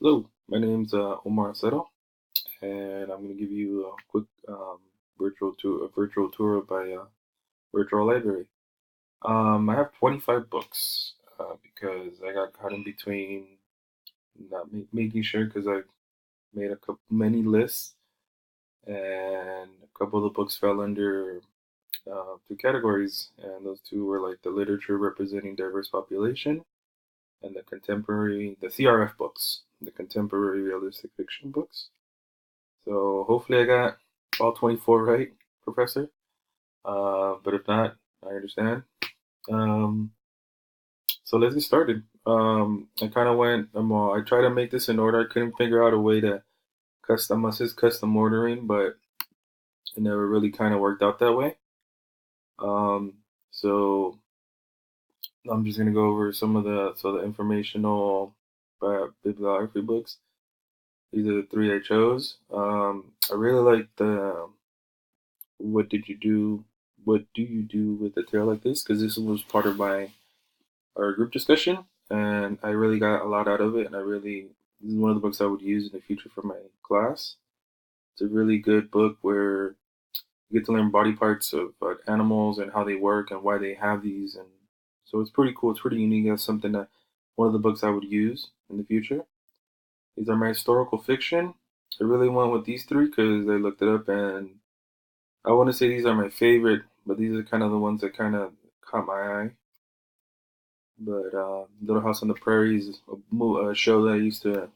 Hello, my name's Omar Aceto, and I'm going to give you a quick virtual tour of my virtual library. I have 25 books because I got caught in between not making sure because I made many lists, and a couple of the books fell under two categories, and those two were like the literature representing diverse population and the CRF books, the contemporary realistic fiction books. So hopefully I got all 24 right, Professor. But if not, I understand. Um, so let's get started. I kind of went. I tried to make this in order. I couldn't figure out a way to assist custom ordering, but it never really kind of worked out that way. Um, so I'm just gonna go over some of the informational bibliography books. These are the three I chose. I really like the what did you do what do you do with a tale like this, because this was part of my our group discussion, and I really got a lot out of it, and this is one of the books I would use in the future for my class. It's a really good book where you get to learn body parts of animals and how they work and why they have these, and so it's pretty cool. It's pretty unique. That's something that one of the books I would use in the future. These are my historical fiction. I really went with these three because I looked it up, and I want to say these are my favorite, but these are kind of the ones that kind of caught my eye. But Little House on the Prairie is a show that I used to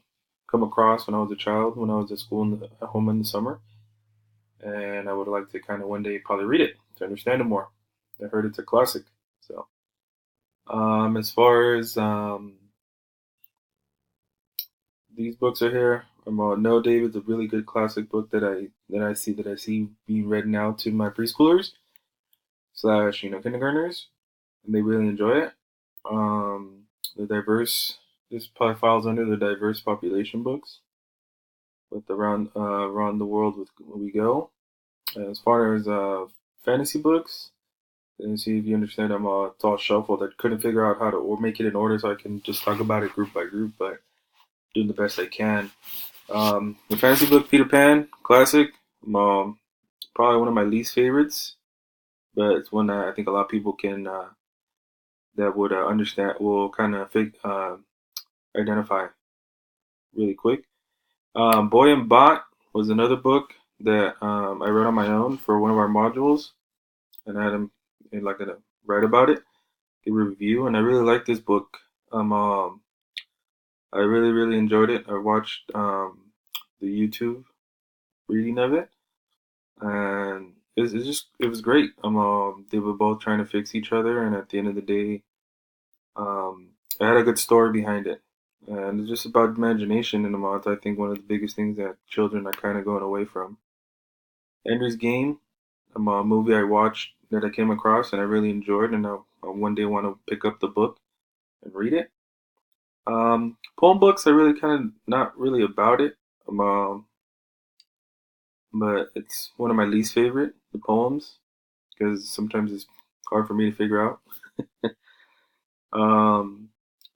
come across when I was a child, when I was at school at home in the summer, and I would like to kind of one day probably read it to understand it more. I heard it's a classic. So as far as these books are here, No David's a really good classic book that I see being read now to my preschoolers slash kindergartners, and they really enjoy it. Um, the diverse this probably falls under the diverse population books with around the world with we go. As far as fantasy books, and see if you understand, it's all shuffled. I couldn't figure out how to or make it in order so I can just talk about it group by group, but doing the best I can. The fantasy book Peter Pan, classic. Um, Probably one of my least favorites, but it's one that I think a lot of people can that would understand will kind of identify really quick. Boy and Bot was another book that I read on my own for one of our modules, and I had him like a write about it, give a review, and I really liked this book. I really enjoyed it. I watched the YouTube reading of it, and it was great. They were both trying to fix each other, and at the end of the day, it had a good story behind it. And it's just about imagination in the month. I think one of the biggest things that children are kind of going away from. Ender's Game, a movie I watched that I came across and I really enjoyed, and I one day want to pick up the book and read it. Poem books, I really kind of not really about it, but it's one of my least favorite, the poems, because sometimes it's hard for me to figure out. Um,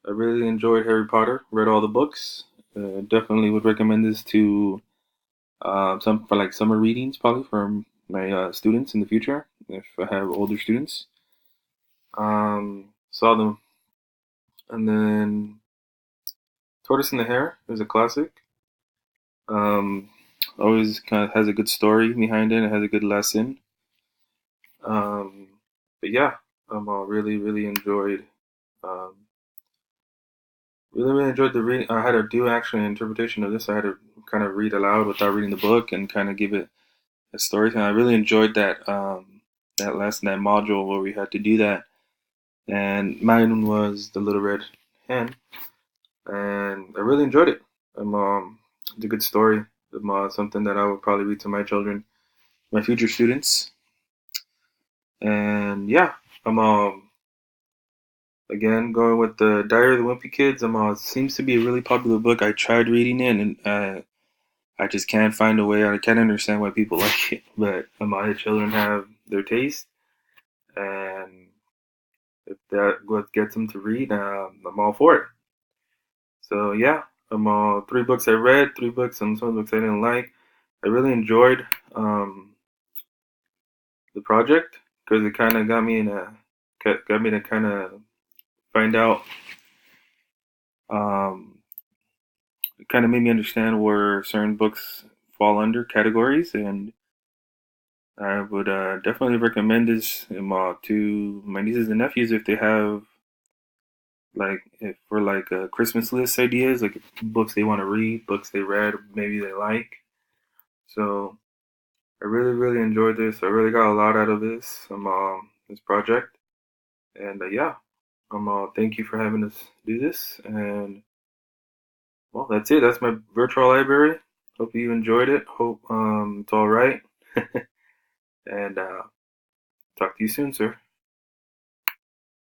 I really enjoyed Harry Potter, read all the books. Definitely would recommend this to some for like summer readings, probably for my students in the future if I have older students. Saw them, and then Tortoise and the Hare is a classic. Um, Always kind of has a good story behind it. It has a good lesson. Um, but yeah, really enjoyed. Um, really enjoyed the reading. I had to do actually an interpretation of this. I had to kind of read aloud without reading the book and kind of give it a story. And I really enjoyed that lesson, that module where we had to do that. And mine was the Little Red Hen, and I really enjoyed it. It's a good story. Something that I would probably read to my children, my future students. And yeah, I'm again going with the Diary of the Wimpy Kids. It seems to be a really popular book. I tried reading it, and I just can't find a way. I can't understand why people like it. But my children have their taste, and if that what gets them to read, I'm all for it. So yeah, Three books I read, three books, and some books I didn't like. I really enjoyed um, the project because it kind of got me to kind of find out. Um, it kind of made me understand where certain books fall under categories, and I would definitely recommend this to my nieces and nephews if they have like if for like Christmas list ideas, like books they want to read, books they read, maybe they like. So I really, really enjoyed this. I really got a lot out of this project, and yeah, thank you for having us do this. And well, that's it. That's my virtual library. Hope you enjoyed it. Hope it's all right. And talk to you soon, sir.